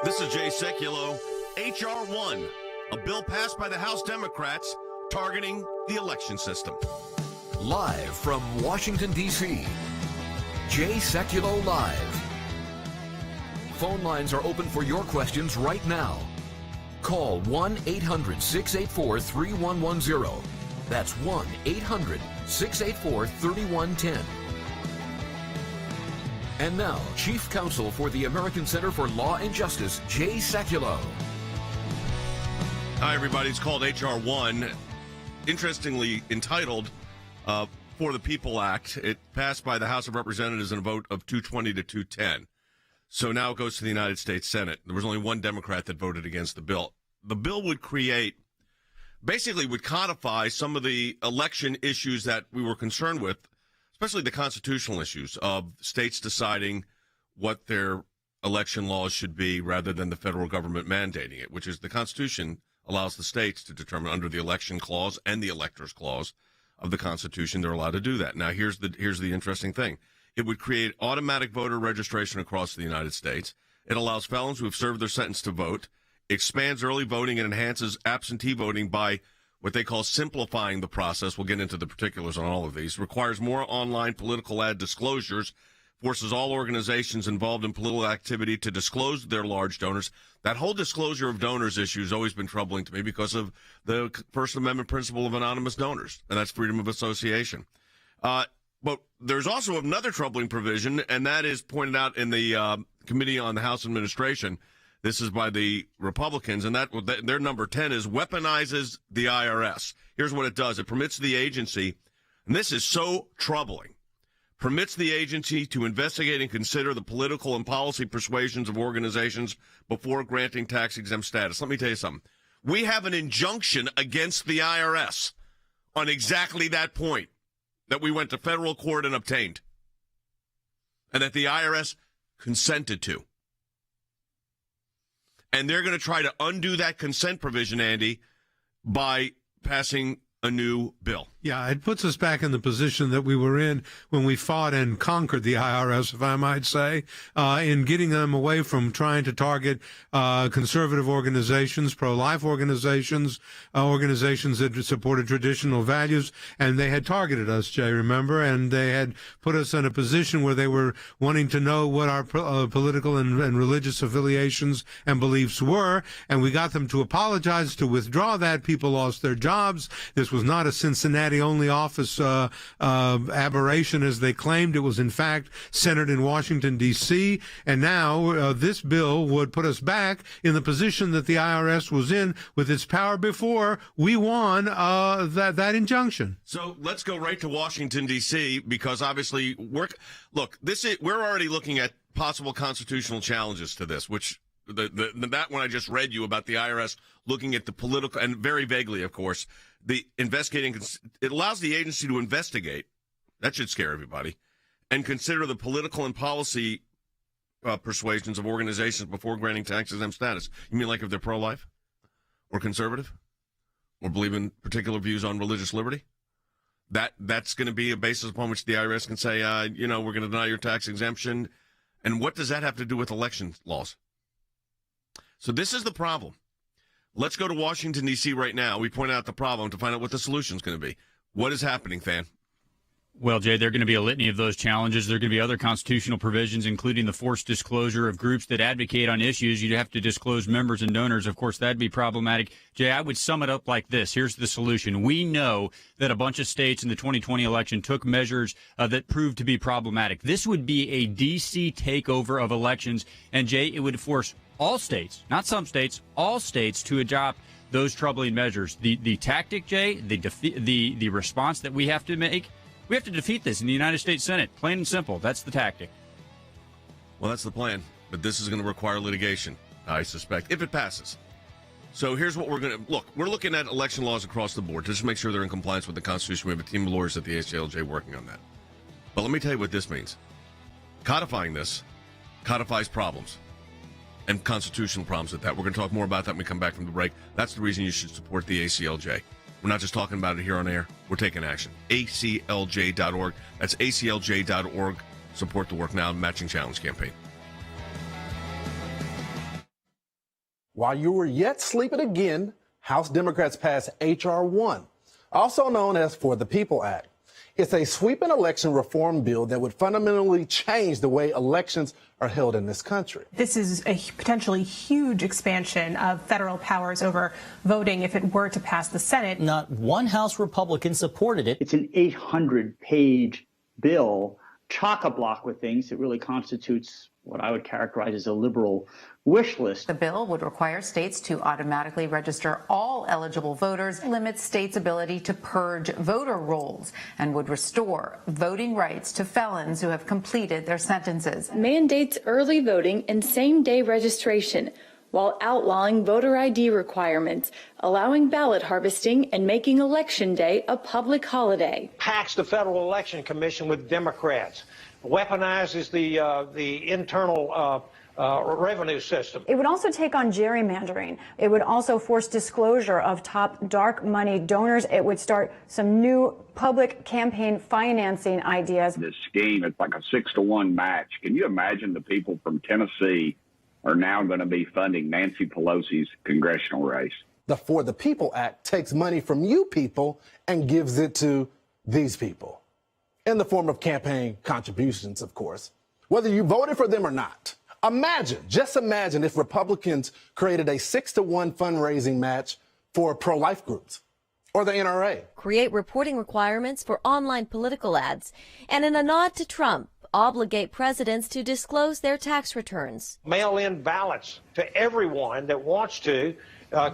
This is Jay Sekulow. HR1, a bill passed by the House Democrats targeting the election system. Live from Washington, D.C., Jay Sekulow Live. Phone lines are open for your questions right now. Call 1-800-684-3110. That's 1-800-684-3110. And now, Chief Counsel for the American Center for Law and Justice, Jay Sekulow. Hi, everybody. It's called HR1, interestingly entitled For the People Act. It passed by the House of Representatives in a vote of 220 to 210. So now it goes to the United States Senate. There was only one Democrat that voted against the bill. The bill would would codify some of the election issues that we were concerned with, especially the constitutional issues of states deciding what their election laws should be rather than the federal government mandating it, which is the Constitution allows the states to determine under the election clause and the electors clause of the Constitution they're allowed to do that. Now, here's the interesting thing. It would create automatic voter registration across the United States. It allows felons who have served their sentence to vote, expands early voting, and enhances absentee voting by what they call simplifying the process. We'll get into the particulars on all of these. Requires more online political ad disclosures, forces all organizations involved in political activity to disclose their large donors. That whole disclosure of donors issue has always been troubling to me because of the First Amendment principle of anonymous donors, and that's freedom of association. But there's also another troubling provision, and that is pointed out in the Committee on the House Administration. This is by the Republicans, and their number 10 is weaponizes the IRS. Here's what it does. It permits the agency, and this is so troubling, permits the agency to investigate and consider the political and policy persuasions of organizations before granting tax-exempt status. Let me tell you something. We have an injunction against the IRS on exactly that point that we went to federal court and obtained, and that the IRS consented to. And they're going to try to undo that consent provision, Andy, by passing a new bill. Yeah, it puts us back in the position that we were in when we fought and conquered the IRS, if I might say, in getting them away from trying to target conservative organizations, pro-life organizations, organizations that supported traditional values. And they had targeted us, Jay, remember? And they had put us in a position where they were wanting to know what our political and religious affiliations and beliefs were. And we got them to apologize, to withdraw that. People lost their jobs. This was not a Cincinnati-only office aberration, as they claimed. It was, in fact, centered in Washington, D.C., and now this bill would put us back in the position that the IRS was in with its power before we won that injunction. So let's go right to Washington, D.C., because obviously we're already looking at possible constitutional challenges to this, which that one I just read you about the IRS looking at the political, and very vaguely, of course, the investigating, it allows the agency to investigate, that should scare everybody, and consider the political and policy persuasions of organizations before granting tax-exempt status. You mean like if they're pro-life or conservative or believe in particular views on religious liberty? That's going to be a basis upon which the IRS can say, we're going to deny your tax exemption. And what does that have to do with election laws? So this is the problem. Let's go to Washington, D.C. right now. We point out the problem to find out what the solution is going to be. What is happening, Than? Well, Jay, there are going to be a litany of those challenges. There are going to be other constitutional provisions, including the forced disclosure of groups that advocate on issues. You'd have to disclose members and donors. Of course, that'd be problematic. Jay, I would sum it up like this. Here's the solution. We know that a bunch of states in the 2020 election took measures that proved to be problematic. This would be a D.C. takeover of elections. And, Jay, it would force all states, not some states, all states to adopt those troubling measures. The tactic, Jay, the response that we have to make, we have to defeat this in the United States Senate. Plain and simple. That's the tactic. Well, that's the plan. But this is going to require litigation, I suspect, if it passes. So here's what we're going to look. We're looking at election laws across the board to just make sure they're in compliance with the Constitution. We have a team of lawyers at the ACLJ working on that. But let me tell you what this means. Codifying this codifies problems and constitutional problems with that. We're going to talk more about that when we come back from the break. That's the reason you should support the ACLJ. We're not just talking about it here on air. We're taking action. ACLJ.org. That's ACLJ.org. Support the Work Now Matching Challenge campaign. While you were yet sleeping again, House Democrats passed HR1, also known as For the People Act. It's a sweeping election reform bill that would fundamentally change the way elections are held in this country. This is a potentially huge expansion of federal powers over voting if it were to pass the Senate. Not one House Republican supported it. It's an 800-page bill, chock-a-block with things. It really constitutes what I would characterize as a liberal wish list. The bill would require states to automatically register all eligible voters, limit states' ability to purge voter rolls, and would restore voting rights to felons who have completed their sentences. Mandates early voting and same-day registration, while outlawing voter ID requirements, allowing ballot harvesting, and making Election Day a public holiday. Packs the Federal Election Commission with Democrats, weaponizes the internal revenue system. It would also take on gerrymandering. It would also force disclosure of top dark money donors. It would start some new public campaign financing ideas. This scheme, it's like a 6-to-1 match. Can you imagine the people from Tennessee are now going to be funding Nancy Pelosi's congressional race? The For the People Act takes money from you people and gives it to these people in the form of campaign contributions, of course, whether you voted for them or not. Just imagine if Republicans created a 6-to-1 fundraising match for pro-life groups or the NRA. Create reporting requirements for online political ads, and in a nod to Trump, obligate presidents to disclose their tax returns. Mail-in ballots to everyone that wants to,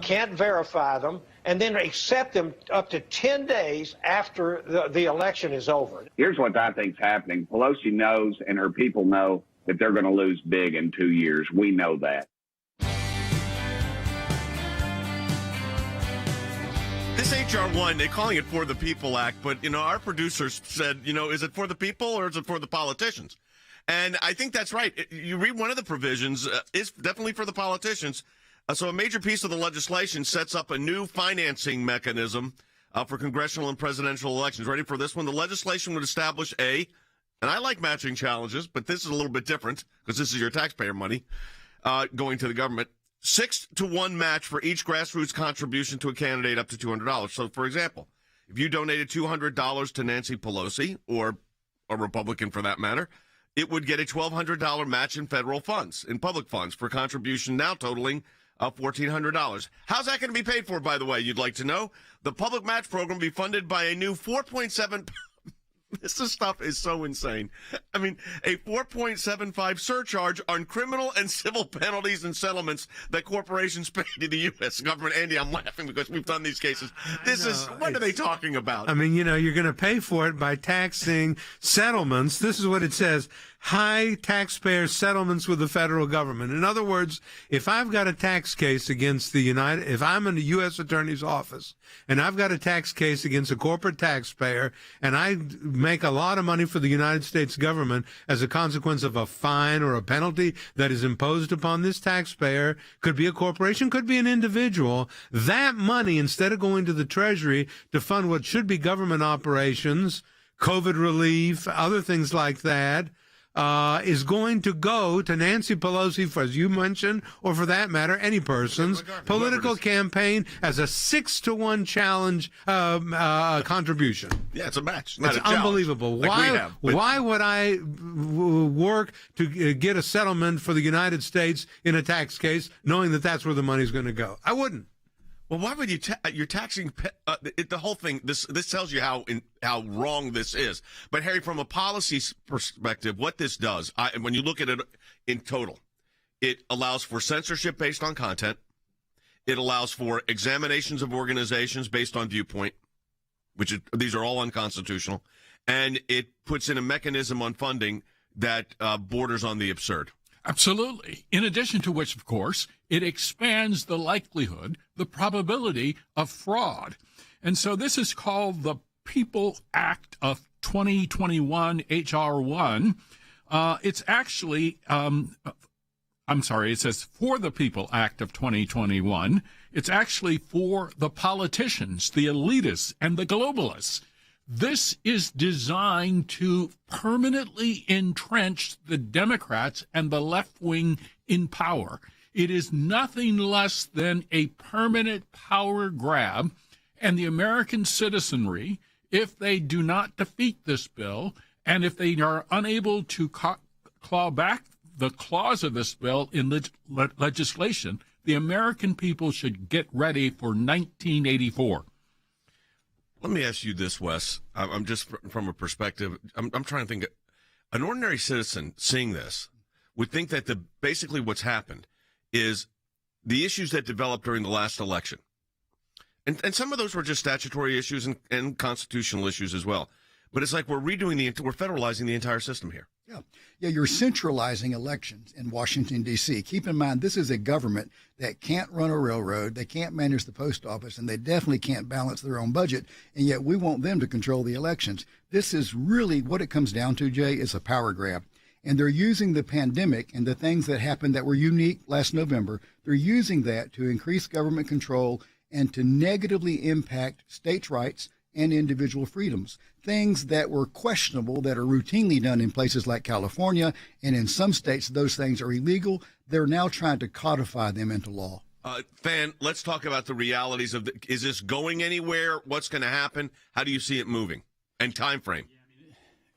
can't verify them, and then accept them up to 10 days after the election is over. Here's what I think's happening. Pelosi knows and her people know that they're going to lose big in 2 years. We know that. This HR1, they're calling it For the People Act, but, our producers said, is it for the people or is it for the politicians? And I think that's right. You read one of the provisions, is definitely for the politicians. So a major piece of the legislation sets up a new financing mechanism for congressional and presidential elections. Ready for this one? The legislation would establish and I like matching challenges, but this is a little bit different because this is your taxpayer money going to the government. 6-to-1 match for each grassroots contribution to a candidate up to $200. So, for example, if you donated $200 to Nancy Pelosi, or a Republican for that matter, it would get a $1,200 match in federal funds, in public funds, for contribution now totaling $1,400. How's that going to be paid for, by the way, you'd like to know? The public match program will be funded by a new 4.7... This stuff is so insane. I mean, a 4.75 surcharge on criminal and civil penalties and settlements that corporations pay to the U.S. government. Andy, I'm laughing because we've done these cases. What are they talking about? I mean, you're going to pay for it by taxing settlements. This is what it says. High taxpayer settlements with the federal government. In other words, if I've got a tax case against if I'm in the U.S. Attorney's Office and I've got a tax case against a corporate taxpayer and I make a lot of money for the United States government as a consequence of a fine or a penalty that is imposed upon this taxpayer, could be a corporation, could be an individual, that money, instead of going to the Treasury to fund what should be government operations, COVID relief, other things like that, is going to go to Nancy Pelosi, for, as you mentioned, or for that matter, any person's political campaign as a 6-to-1 challenge contribution. Yeah, it's a match. It's unbelievable. Why would I work to get a settlement for the United States in a tax case, knowing that that's where the money's going to go? I wouldn't. Well, why would you're taxing the whole thing? This tells you how wrong this is. But Harry, from a policy perspective, what this does, when you look at it in total, it allows for censorship based on content. It allows for examinations of organizations based on viewpoint, these are all unconstitutional, and it puts in a mechanism on funding that borders on the absurd. Absolutely. In addition to which, of course, it expands the likelihood, the probability of fraud. And so this is called the People Act of 2021, HR1. It's actually, it says For the People Act of 2021. It's actually for the politicians, the elitists, and the globalists. This is designed to permanently entrench the Democrats and the left wing in power. It is nothing less than a permanent power grab, and the American citizenry, if they do not defeat this bill, and if they are unable to claw back the clause of this bill in legislation, the American people should get ready for 1984. Let me ask you this, Wes. I'm just from a perspective. I'm trying to think. An ordinary citizen seeing this would think that basically what's happened is the issues that developed during the last election, and some of those were just statutory issues and constitutional issues as well. But it's like we're federalizing the entire system here. Yeah, you're centralizing elections in Washington, D.C. Keep in mind, this is a government that can't run a railroad, they can't manage the post office, and they definitely can't balance their own budget, and yet we want them to control the elections. This is really what it comes down to, Jay, is a power grab. And they're using the pandemic and the things that happened that were unique last November, they're using that to increase government control and to negatively impact states' rights and individual freedoms, things that were questionable that are routinely done in places like California, and in some states those things are illegal. They're now trying to codify them into law. Fan, let's talk about the realities of is this going anywhere? What's going to happen? How do you see it moving? And time frame?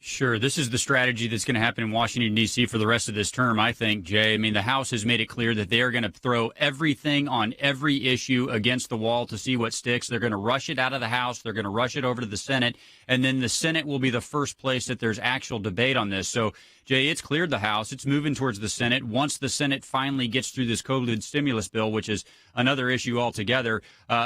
Sure. This is the strategy that's going to happen in Washington, D.C. for the rest of this term, I think, Jay. I mean, the House has made it clear that they are going to throw everything on every issue against the wall to see what sticks. They're going to rush it out of the House. They're going to rush it over to the Senate. And then the Senate will be the first place that there's actual debate on this. So, Jay, it's cleared the House. It's moving towards the Senate. Once the Senate finally gets through this COVID stimulus bill, which is another issue altogether,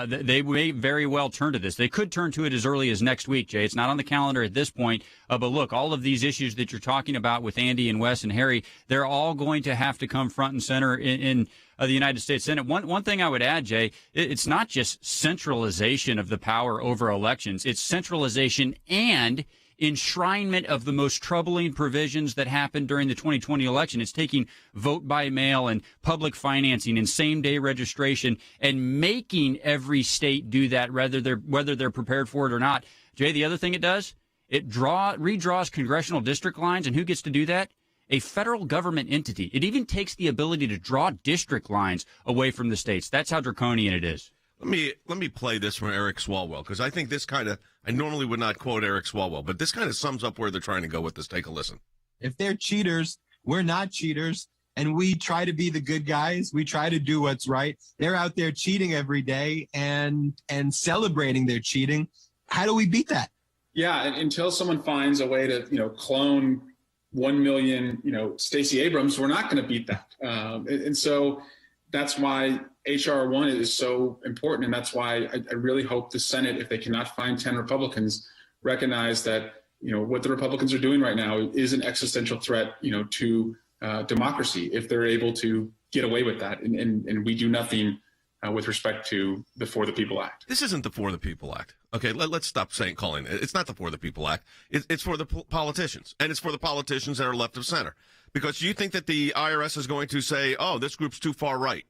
they may very well turn to this. They could turn to it as early as next week, Jay. It's not on the calendar at this point. But look, all of these issues that you're talking about with Andy and Wes and Harry, they're all going to have to come front and center in the United States Senate. One thing I would add, Jay, it's not just centralization of the power over elections. It's centralization and enshrinement of the most troubling provisions that happened during the 2020 election. It's taking vote by mail and public financing and same-day registration and making every state do that, whether they're prepared for it or not. Jay, the other thing it does, it redraws congressional district lines, and who gets to do that? A federal government entity. It even takes the ability to draw district lines away from the states. That's how draconian it is. Let me play this from Eric Swalwell, because I think this I normally would not quote Eric Swalwell, but this kind of sums up where they're trying to go with this. Take a listen. If they're cheaters, we're not cheaters, and we try to be the good guys. We try to do what's right. They're out there cheating every day and celebrating their cheating. How do we beat that? Yeah, until someone finds a way to, clone 1 million, Stacey Abrams, we're not going to beat that. And so that's why HR1 is so important. And that's why I really hope the Senate, if they cannot find 10 Republicans, recognize that, what the Republicans are doing right now is an existential threat, to democracy if they're able to get away with that. And we do nothing with respect to the For the People Act. This isn't the For the People Act. Okay, let's stop calling it. It's not the For the People Act. It's for the politicians, and it's for the politicians that are left of center. Because you think that the IRS is going to say, oh, this group's too far right.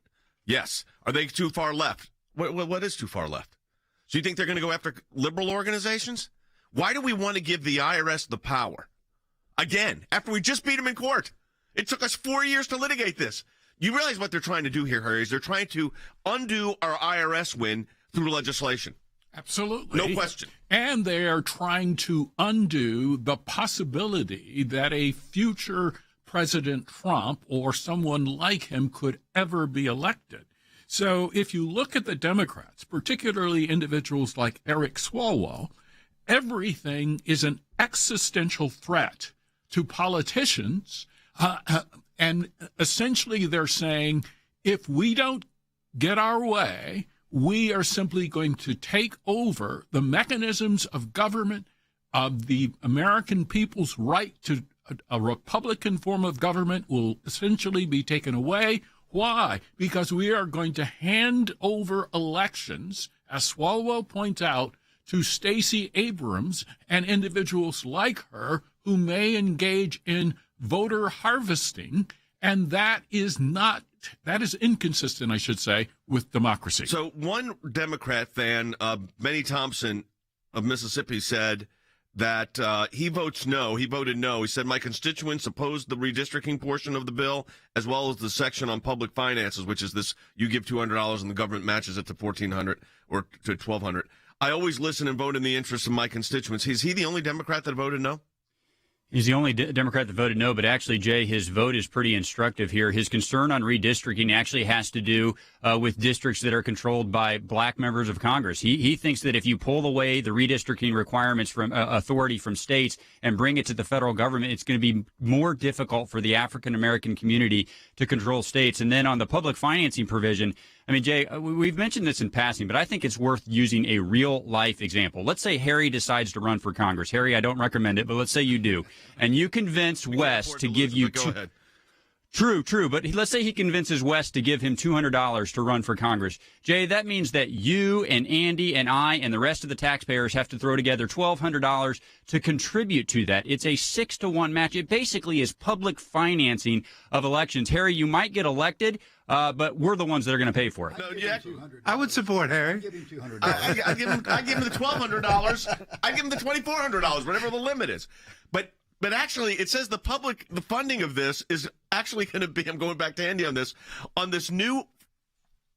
Yes. Are they too far left? What is too far left? So you think they're going to go after liberal organizations? Why do we want to give the IRS the power? Again, after we just beat them in court. It took us 4 years to litigate this. You realize what they're trying to do here, Harry, is they're trying to undo our IRS win through legislation. Absolutely. No question. And they are trying to undo the possibility that a future President Trump or someone like him could ever be elected. So if you look at the Democrats, particularly individuals like Eric Swalwell, everything is an existential threat to politicians. And essentially they're saying, if we don't get our way, we are simply going to take over the mechanisms of government, of the American people's right to a Republican form of government will essentially be taken away. Why? Because we are going to hand over elections, as Swalwell points out, to Stacey Abrams and individuals like her who may engage in voter harvesting, and that is inconsistent, I should say, with democracy. So one Democrat fan, Benny Thompson of Mississippi, said that he votes no. He voted no. He said, my constituents opposed the redistricting portion of the bill, as well as the section on public finances, which is this, you give $200 and the government matches it to $1,400 or to $1,200. I always listen and vote in the interest of my constituents. Is he the only Democrat that voted no? He's the only Democrat that voted no, but actually, Jay, his vote is pretty instructive here. His concern on redistricting actually has to do with districts that are controlled by black members of Congress. He thinks that if you pull away the redistricting requirements from authority from states and bring it to the federal government, it's going to be more difficult for the African-American community to control states. And then on the public financing provision, I mean, Jay, we've mentioned this in passing, but I think it's worth using a real-life example. Let's say Harry decides to run for Congress. Harry, I don't recommend it, but let's say you do. And you convince West to give you... Go ahead. True, but let's say he convinces West to give him $200 to run for Congress. Jay, that means that you and Andy and I and the rest of the taxpayers have to throw together $1,200 to contribute to that. It's a 6-to-1 match. It basically is public financing of elections. Harry, you might get elected, but we're the ones that are going to pay for it. No, yeah. I would support Harry. I'd give him $200. I give him the $1,200. I give him the $2,400, whatever the limit is. But actually, it says the funding of this is actually going to be, I'm going back to Andy on this new,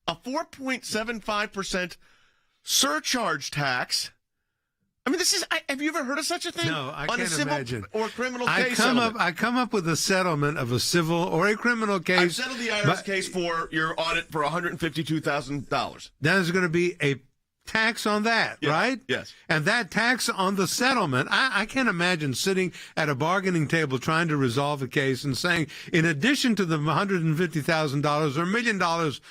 a 4.75% surcharge tax. I mean, this is, have you ever heard of such a thing? No, I on can't a civil imagine. Or criminal case settlement? I come up with a settlement of a civil or a criminal case. I've settled the IRS case for your audit for $152,000. There's going to be a tax on that, Yes, right? yes. And that tax on the settlement, I can't imagine sitting at a bargaining table trying to resolve a case and saying, in addition to the $150,000 or $1 million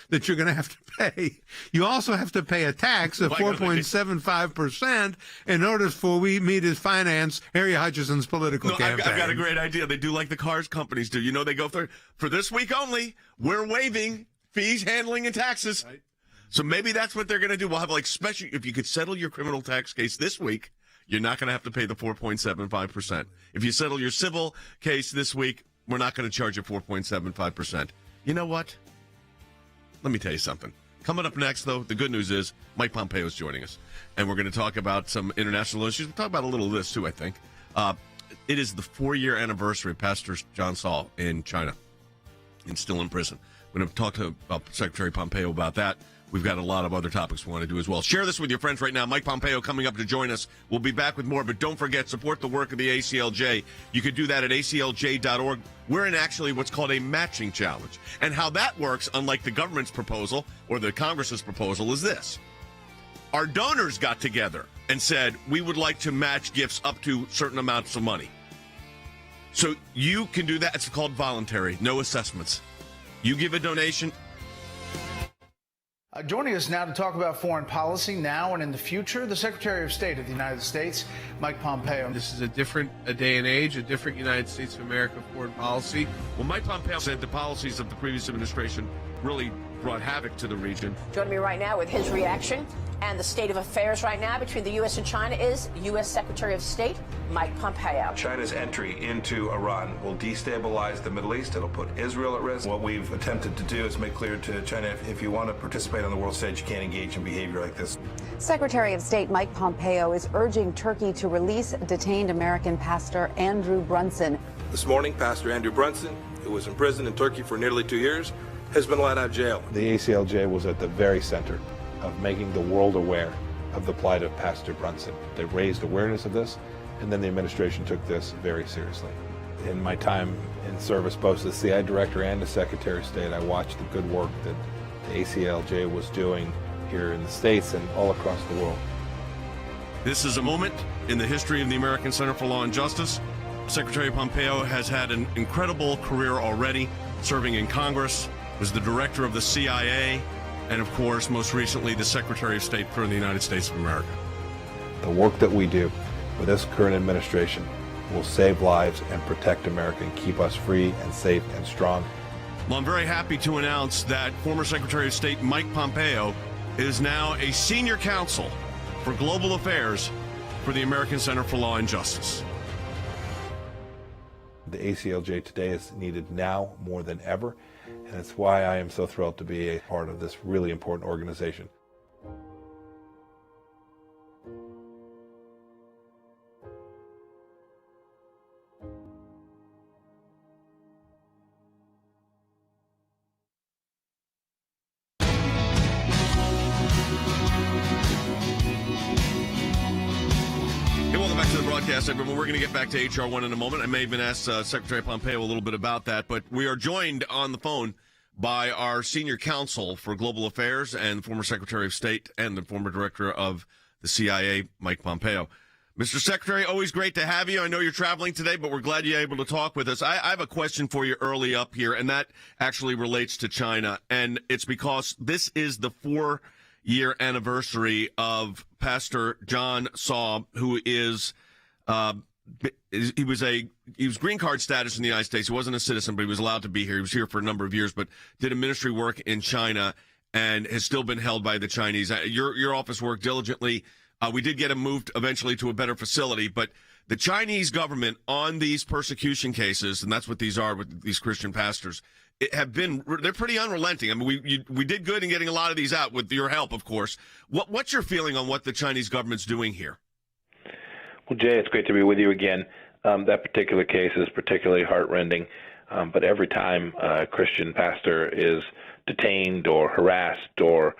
that you're going to have to pay, you also have to pay a tax of 4.75% in order for me to finance Harry Hutchison's political campaign. I've got a great idea. They do like the cars companies do. You know, they go for this week only, we're waiving fees, handling, and taxes. Right. So maybe that's what they're going to do. We'll have like special, if you could settle your criminal tax case this week, you're not going to have to pay the 4.75%. If you settle your civil case this week, we're not going to charge you 4.75%. You know what? Let me tell you something. Coming up next, though, the good news is Mike Pompeo is joining us, and we're going to talk about some international issues. We'll talk about a little of this, too, I think. It is the 4-year anniversary of Pastor John Saul in China and still in prison. We're going to talk to Secretary Pompeo about that. We've got a lot of other topics we want to do as well. Share this with your friends right now. Mike Pompeo coming up to join us. We'll be back with more, but don't forget, support the work of the ACLJ. You can do that at aclj.org. We're in actually what's called a matching challenge. And how that works, unlike the government's proposal or the Congress's proposal, is this. Our donors got together and said, we would like to match gifts up to certain amounts of money. So you can do that. It's called voluntary, no assessments. You give a donation. Joining us now to talk about foreign policy now and in the future, the Secretary of State of the United States, Mike Pompeo. This is a different day and age, a different United States of America foreign policy. Well, Mike Pompeo said the policies of the previous administration really brought havoc to the region. Joining me right now with his reaction and the state of affairs right now between the U.S. and China is U.S. Secretary of State Mike Pompeo. China's entry into Iran will destabilize the Middle East. It'll put Israel at risk. What we've attempted to do is make clear to China, if you want to participate on the world stage, you can't engage in behavior like this. Secretary of State Mike Pompeo is urging Turkey to release detained American pastor Andrew Brunson. This morning, Pastor Andrew Brunson, who was in prison in Turkey for nearly 2 years, has been let out of jail. The ACLJ was at the very center of making the world aware of the plight of Pastor Brunson. They raised awareness of this, and then the administration took this very seriously. In my time in service, both as the CI Director and as Secretary of State, I watched the good work that the ACLJ was doing here in the States and all across the world. This is a moment in the history of the American Center for Law and Justice. Secretary Pompeo has had an incredible career already, serving in Congress, was the director of the CIA, and of course, most recently, the Secretary of State for the United States of America. The work that we do with this current administration will save lives and protect America and keep us free and safe and strong. Well, I'm very happy to announce that former Secretary of State Mike Pompeo is now a senior counsel for global affairs for the American Center for Law and Justice. The ACLJ today is needed now more than ever, and that's why I am so thrilled to be a part of this really important organization. to the broadcast, everyone. We're going to get back to HR1 in a moment. I may even ask Secretary Pompeo a little bit about that, but we are joined on the phone by our senior counsel for global affairs and former Secretary of State and the former director of the CIA, Mike Pompeo. Mr. Secretary, always great to have you. I know you're traveling today, but we're glad you're able to talk with us. I have a question for you early up here, and that actually relates to China, and it's because this is the 4-year anniversary of Pastor John Saw, who is he was green card status in the United States. He wasn't a citizen, but he was allowed to be here. He was here for a number of years, but did a ministry work in China and has still been held by the Chinese. Your office worked diligently. We did get him moved eventually to a better facility, but the Chinese government on these persecution cases, and that's what these are with these Christian pastors, they're pretty unrelenting. I mean, we did good in getting a lot of these out with your help, of course. What's your feeling on what the Chinese government's doing here? Well, Jay, it's great to be with you again. That particular case is particularly heartrending, but every time a Christian pastor is detained or harassed or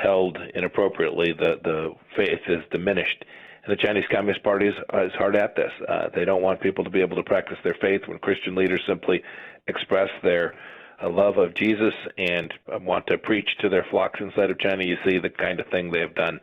held inappropriately, the faith is diminished. And the Chinese Communist Party is hard at this. They don't want people to be able to practice their faith when Christian leaders simply express their love of Jesus and want to preach to their flocks inside of China. You see the kind of thing they have done.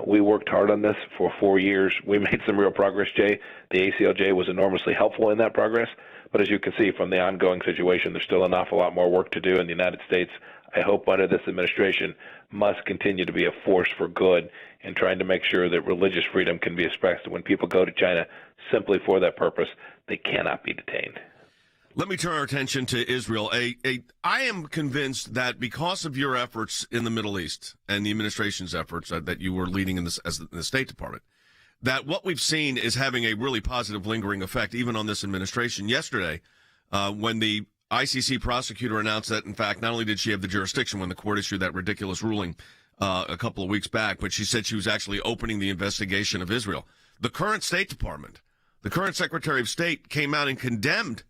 We worked hard on this for 4 years. We made some real progress, Jay. The ACLJ was enormously helpful in that progress. But as you can see from the ongoing situation, there's still an awful lot more work to do in the United States. I hope under this administration must continue to be a force for good in trying to make sure that religious freedom can be expressed. When people go to China simply for that purpose, they cannot be detained. Let me turn our attention to Israel. I am convinced that because of your efforts in the Middle East and the administration's efforts that you were leading in the State Department, that what we've seen is having a really positive lingering effect even on this administration. Yesterday, when the ICC prosecutor announced that, in fact, not only did she have the jurisdiction when the court issued that ridiculous ruling a couple of weeks back, but she said she was actually opening the investigation of Israel. The current State Department, the current Secretary of State came out and condemned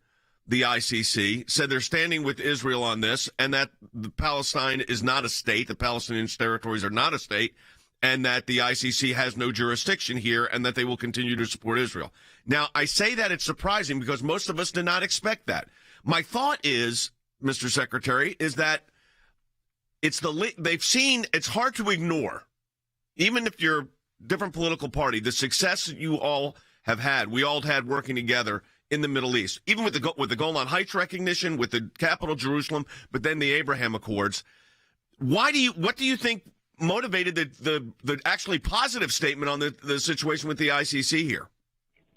the ICC, said they're standing with Israel on this, and that Palestine is not a state, the Palestinian territories are not a state, and that the ICC has no jurisdiction here, and that they will continue to support Israel. Now, I say that it's surprising because most of us did not expect that. My thought is, Mr. Secretary, is that they've seen, it's hard to ignore, even if you're a different political party, the success that you all have had, we all had working together in the Middle East, even with the Golan Heights recognition, with the capital Jerusalem, but then the Abraham Accords. What do you think motivated the actually positive statement on the situation with the ICC here?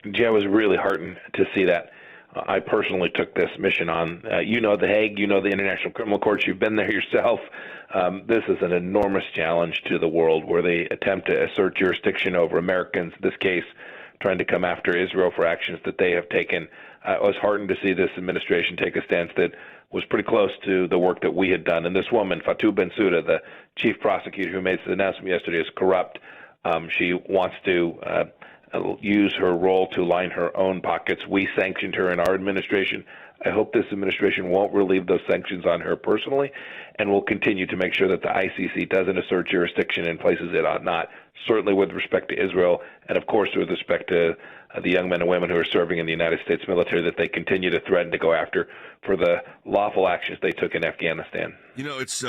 Yeah, I was really heartened to see that. I personally took this mission on. You know The Hague, you know the International Criminal Court. You've been there yourself. This is an enormous challenge to the world where they attempt to assert jurisdiction over Americans, in this case, trying to come after Israel for actions that they have taken. I was heartened to see this administration take a stance that was pretty close to the work that we had done. And this woman, Fatou Bensouda, the chief prosecutor who made the announcement yesterday, is corrupt. She wants to use her role to line her own pockets. We sanctioned her in our administration. I hope this administration won't relieve those sanctions on her personally, and will continue to make sure that the ICC doesn't assert jurisdiction in places it ought not, certainly with respect to Israel, and of course with respect to the young men and women who are serving in the United States military that they continue to threaten to go after for the lawful actions they took in Afghanistan. You know, it's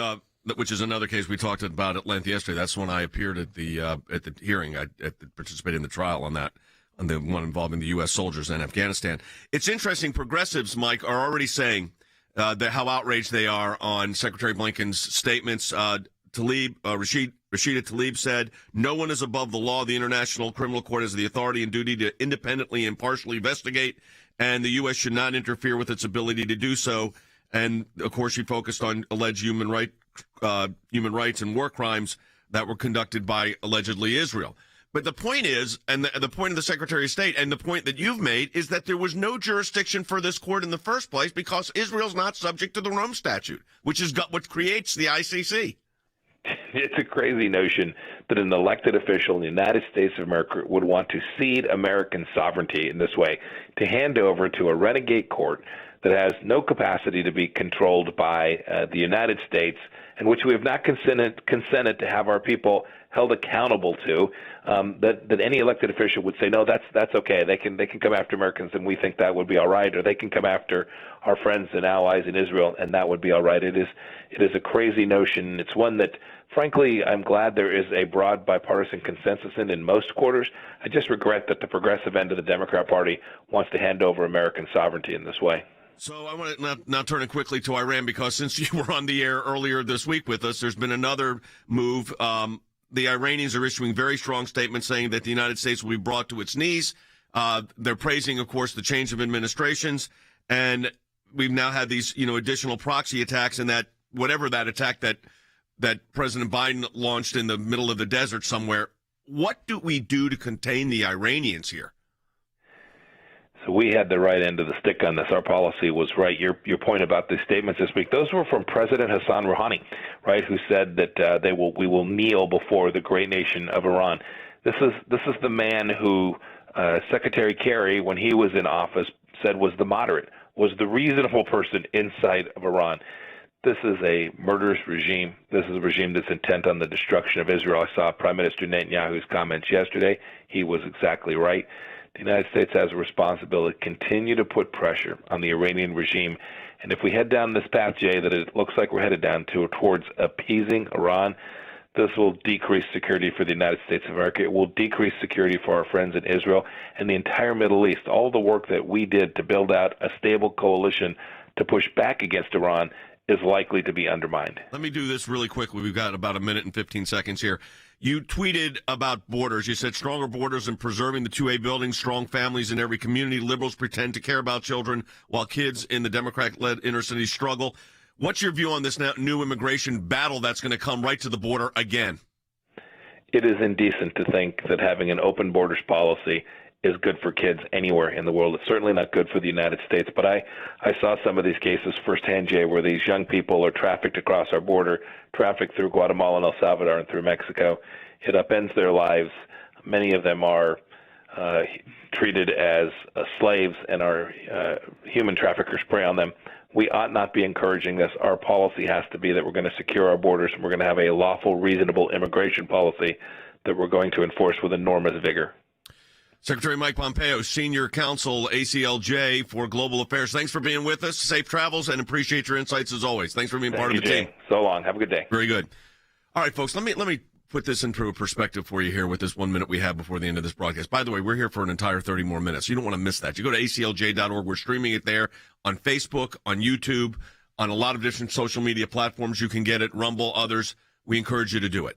which is another case we talked about at length yesterday. That's when I appeared at the hearing. I participated in the trial on that, on the one involving the U.S. soldiers in Afghanistan. It's interesting. Progressives, Mike, are already saying how outraged they are on Secretary Blinken's statements. Rashida Tlaib said, "No one is above the law. The International Criminal Court has the authority and duty to independently and impartially investigate, and the U.S. should not interfere with its ability to do so." And, of course, she focused on alleged human rights and war crimes that were conducted by, allegedly, Israel. But the point is, and the point of the Secretary of State, and the point that you've made, is that there was no jurisdiction for this court in the first place because Israel's not subject to the Rome Statute, which is what creates the ICC. It's a crazy notion that an elected official in the United States of America would want to cede American sovereignty in this way, to hand over to a renegade court that has no capacity to be controlled by the United States, and which we have not consented to have our people held accountable to, that any elected official would say, no, that's okay. They can come after Americans, and we think that would be all right, or they can come after our friends and allies in Israel, and that would be all right. It is a crazy notion. It's one that, frankly, I'm glad there is a broad bipartisan consensus in most quarters. I just regret that the progressive end of the Democrat Party wants to hand over American sovereignty in this way. So I want to now turn it quickly to Iran, because since you were on the air earlier this week with us, there's been another move. The Iranians are issuing very strong statements saying that the United States will be brought to its knees. They're praising, of course, the change of administrations. And we've now had these, additional proxy attacks, and that whatever that attack that President Biden launched in the middle of the desert somewhere. What do we do to contain the Iranians here? So we had the right end of the stick on this. Our policy was right. Your point about the statements this week, those were from President Hassan Rouhani, right, who said that we will kneel before the great nation of Iran. This is the man who Secretary Kerry, when he was in office, said was the moderate, was the reasonable person inside of Iran. This is a murderous regime. This is a regime that's intent on the destruction of Israel. I saw Prime Minister Netanyahu's comments yesterday. He was exactly right. The United States has a responsibility to continue to put pressure on the Iranian regime. And if we head down this path, Jay, that it looks like we're headed down towards appeasing Iran, this will decrease security for the United States of America. It will decrease security for our friends in Israel and the entire Middle East. All the work that we did to build out a stable coalition to push back against Iran is likely to be undermined. Let me do this really quickly. We've got about a minute and 15 seconds here. You tweeted about borders. You said stronger borders and preserving the 2A buildings, strong families in every community. Liberals pretend to care about children while kids in the Democrat-led inner city struggle. What's your view on this new immigration battle that's going to come right to the border again? It is indecent to think that having an open borders policy is good for kids anywhere in the world. It's certainly not good for the United States. But I saw some of these cases firsthand, Jay, where these young people are trafficked across our border, trafficked through Guatemala and El Salvador and through Mexico. It upends their lives. Many of them are treated as slaves, and our human traffickers prey on them. We ought not be encouraging this. Our policy has to be that we're going to secure our borders, and we're going to have a lawful, reasonable immigration policy that we're going to enforce with enormous vigor. Secretary Mike Pompeo, Senior Counsel, ACLJ for Global Affairs. Thanks for being with us. Safe travels, and appreciate your insights as always. Thanks for being part of the team. So long. Have a good day. Very good. All right, folks, let me put this into a perspective for you here with this 1 minute we have before the end of this broadcast. By the way, we're here for an entire 30 more minutes. You don't want to miss that. You go to ACLJ.org. We're streaming it there on Facebook, on YouTube, on a lot of different social media platforms. You can get it, Rumble, others. We encourage you to do it.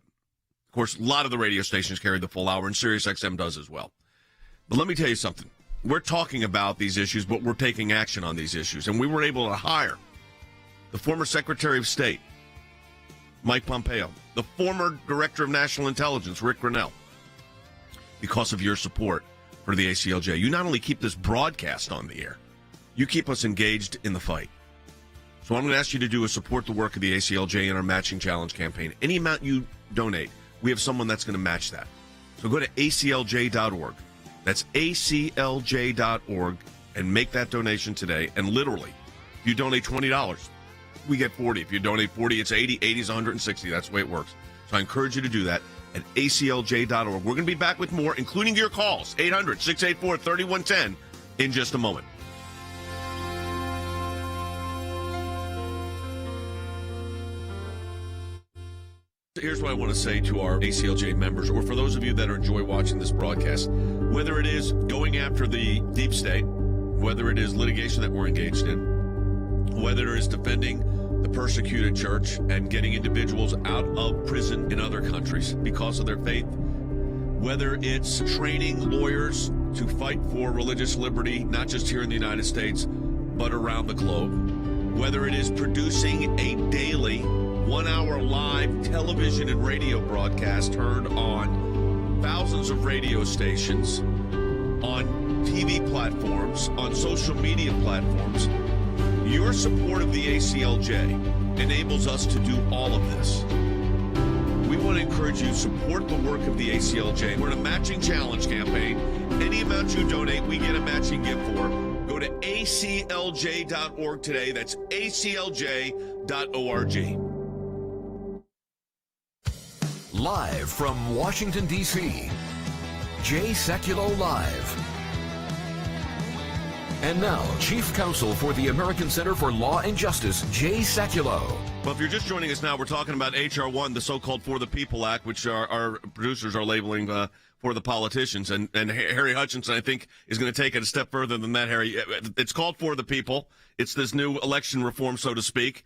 Of course, a lot of the radio stations carry the full hour, and SiriusXM does as well. But let me tell you something. We're talking about these issues, but we're taking action on these issues. And we were able to hire the former Secretary of State, Mike Pompeo, the former Director of National Intelligence, Rick Grinnell, because of your support for the ACLJ. You not only keep this broadcast on the air, you keep us engaged in the fight. So what I'm going to ask you to do is support the work of the ACLJ in our Matching Challenge campaign. Any amount you donate, we have someone that's going to match that. So go to ACLJ.org. That's ACLJ.org and make that donation today. And literally, if you donate $20, we get 40. If you donate 40, it's 80. 80 is 160. That's the way it works. So I encourage you to do that at ACLJ.org. We're going to be back with more, including your calls, 800-684-3110, in just a moment. Here's what I want to say to our ACLJ members, or for those of you that enjoy watching this broadcast, whether it is going after the deep state, whether it is litigation that we're engaged in, whether it is defending the persecuted church and getting individuals out of prison in other countries because of their faith, whether it's training lawyers to fight for religious liberty, not just here in the United States, but around the globe, whether it is producing a daily 1 hour live television and radio broadcast heard on thousands of radio stations, on TV platforms, on social media platforms. Your support of the ACLJ enables us to do all of this. We want to encourage you to support the work of the ACLJ. We're in a matching challenge campaign. Any amount you donate, we get a matching gift for. Go to to aclj.org today. That's aclj.org. Live from Washington, D.C., Jay Sekulow Live. And now, Chief Counsel for the American Center for Law and Justice, Jay Sekulow. Well, if you're just joining us now, we're talking about HR1, the so-called For the People Act, which our producers are labeling for the politicians. And Harry Hutchinson, I think, is going to take it a step further than that, Harry. It's called For the People. It's this new election reform, so to speak.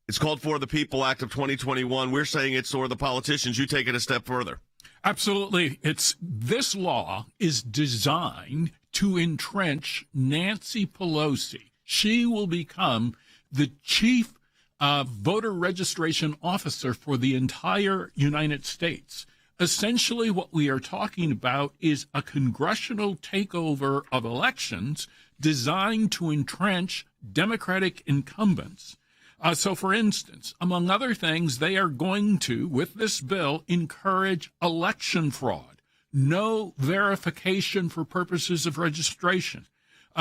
It's called For the People Act of 2021. We're saying it's for the politicians. You take it a step further. Absolutely. This law is designed to entrench Nancy Pelosi. She will become the chief voter registration officer for the entire United States. Essentially, what we are talking about is a congressional takeover of elections designed to entrench Democratic incumbents. So, for instance, among other things, they are going to, with this bill, encourage election fraud, no verification for purposes of registration.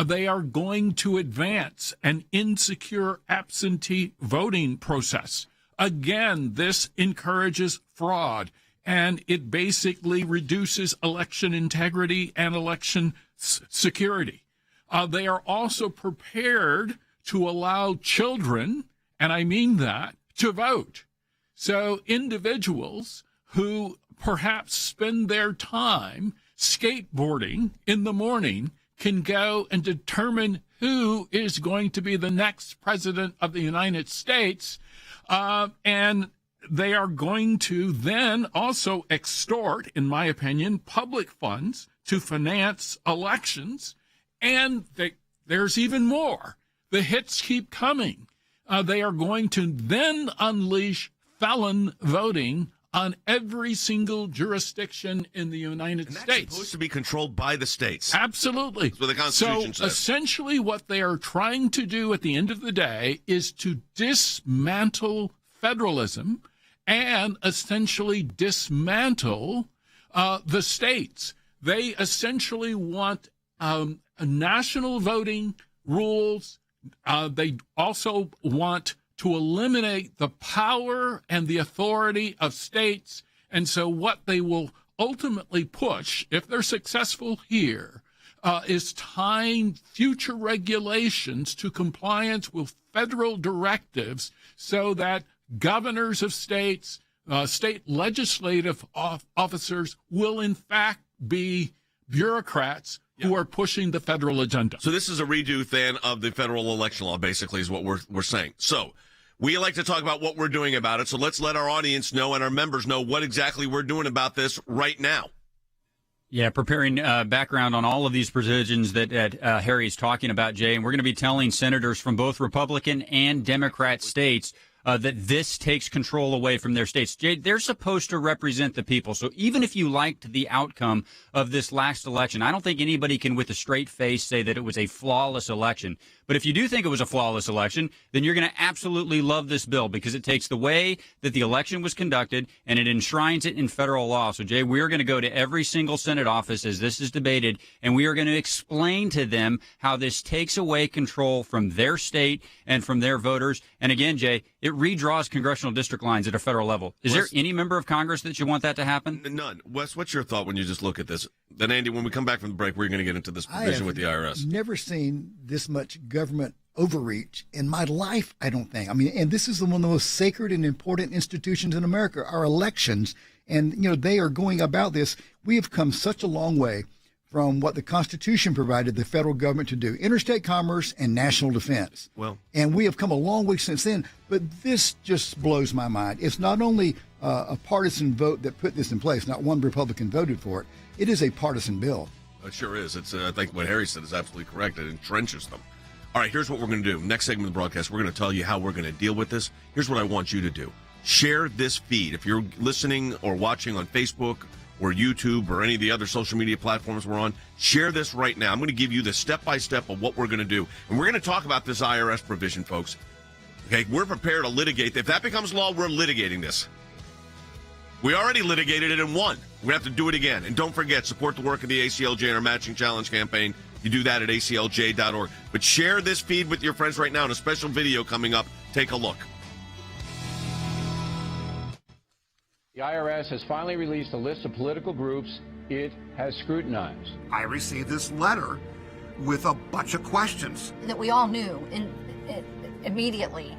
They are going to advance an insecure absentee voting process. Again, this encourages fraud, and it basically reduces election integrity and election security. They are also prepared to allow children, and I mean that, to vote. So individuals who perhaps spend their time skateboarding in the morning can go and determine who is going to be the next president of the United States. And they are going to then also extort, in my opinion, public funds to finance elections. And there's even more. The hits keep coming. They are going to then unleash felon voting on every single jurisdiction in the United States. That's supposed to be controlled by the states. Absolutely. That's what the Constitution says. So essentially what they are trying to do at the end of the day is to dismantle federalism and essentially dismantle the states. They essentially want national voting rules. They also want to eliminate the power and the authority of states. And so what they will ultimately push, if they're successful here, is tying future regulations to compliance with federal directives so that governors of states, state legislative officers will in fact be bureaucrats who are pushing the federal agenda. So this is a redo then of the federal election law, basically, is what we're saying. So we like to talk about what we're doing about it. So let's let our audience know and our members know what exactly we're doing about this right now. Yeah, preparing background on all of these provisions that Harry's talking about, Jay. And we're going to be telling senators from both Republican and Democrat states that this takes control away from their states. Jay, they're supposed to represent the people. So even if you liked the outcome of this last election, I don't think anybody can with a straight face say that it was a flawless election. But if you do think it was a flawless election, then you're going to absolutely love this bill because it takes the way that the election was conducted and it enshrines it in federal law. So, Jay, we're going to go to every single Senate office as this is debated, and we are going to explain to them how this takes away control from their state and from their voters. And again, Jay, it redraws congressional district lines at a federal level. Is there any member of Congress that you want that to happen? None. Wes, what's your thought when you just look at this? Then, Andy, when we come back from the break, we're going to get into this provision with the IRS. I've never seen this much government overreach in my life, I don't think. I mean, and this is one of the most sacred and important institutions in America, our elections. And, you know, they are going about this. We have come such a long way from what the Constitution provided the federal government to do, interstate commerce and national defense. Well, and we have come a long way since then. But this just blows my mind. It's not only a partisan vote that put this in place. Not one Republican voted for it. It is a partisan bill. It sure is. It's I think what Harry said is absolutely correct. It entrenches them. All right, here's what we're going to do. Next segment of the broadcast, we're going to tell you how we're going to deal with this. Here's what I want you to do. Share this feed. If you're listening or watching on Facebook or YouTube or any of the other social media platforms we're on, share this right now. I'm going to give you the step-by-step of what we're going to do. And we're going to talk about this IRS provision, folks. Okay, we're prepared to litigate. If that becomes law, we're litigating this. We already litigated it and won. We're going to have to do it again. And don't forget, support the work of the ACLJ and our Matching Challenge campaign. You do that at aclj.org. But share this feed with your friends right now in a special video coming up. Take a look. The IRS has finally released a list of political groups it has scrutinized. I received this letter with a bunch of questions that we all knew immediately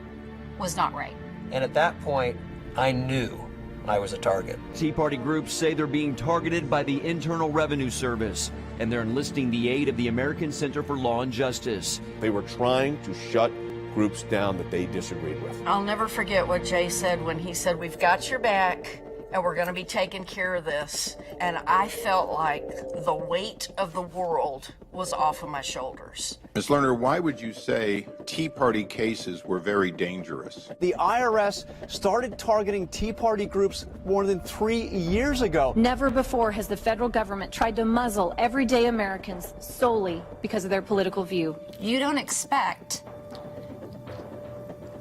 was not right. And at that point, I knew I was a target. Tea Party groups say they're being targeted by the Internal Revenue Service, and they're enlisting the aid of the American Center for Law and Justice. They were trying to shut groups down that they disagreed with. I'll never forget what Jay said when he said, "We've got your back and we're going to be taking care of this." And I felt like the weight of the world was off of my shoulders. Ms. Lerner, why would you say Tea Party cases were very dangerous? The IRS started targeting Tea Party groups more than 3 years ago. Never before has the federal government tried to muzzle everyday Americans solely because of their political view. You don't expect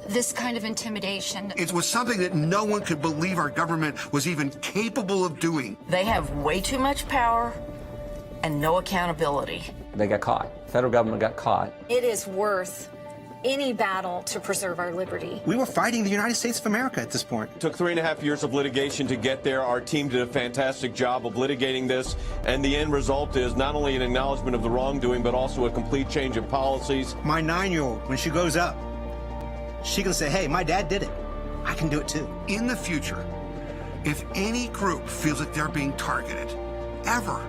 this kind of intimidation. It was something that no one could believe our government was even capable of doing. They have way too much power and no accountability. They got caught. Federal government got caught. It is worth any battle to preserve our liberty. We were fighting the United States of America at this point. It took 3.5 years of litigation to get there. Our team did a fantastic job of litigating this, and the end result is not only an acknowledgement of the wrongdoing, but also a complete change of policies. My 9-year-old, when she grows up, she can say, hey, my dad did it. I can do it too. In the future, if any group feels that they're being targeted, ever,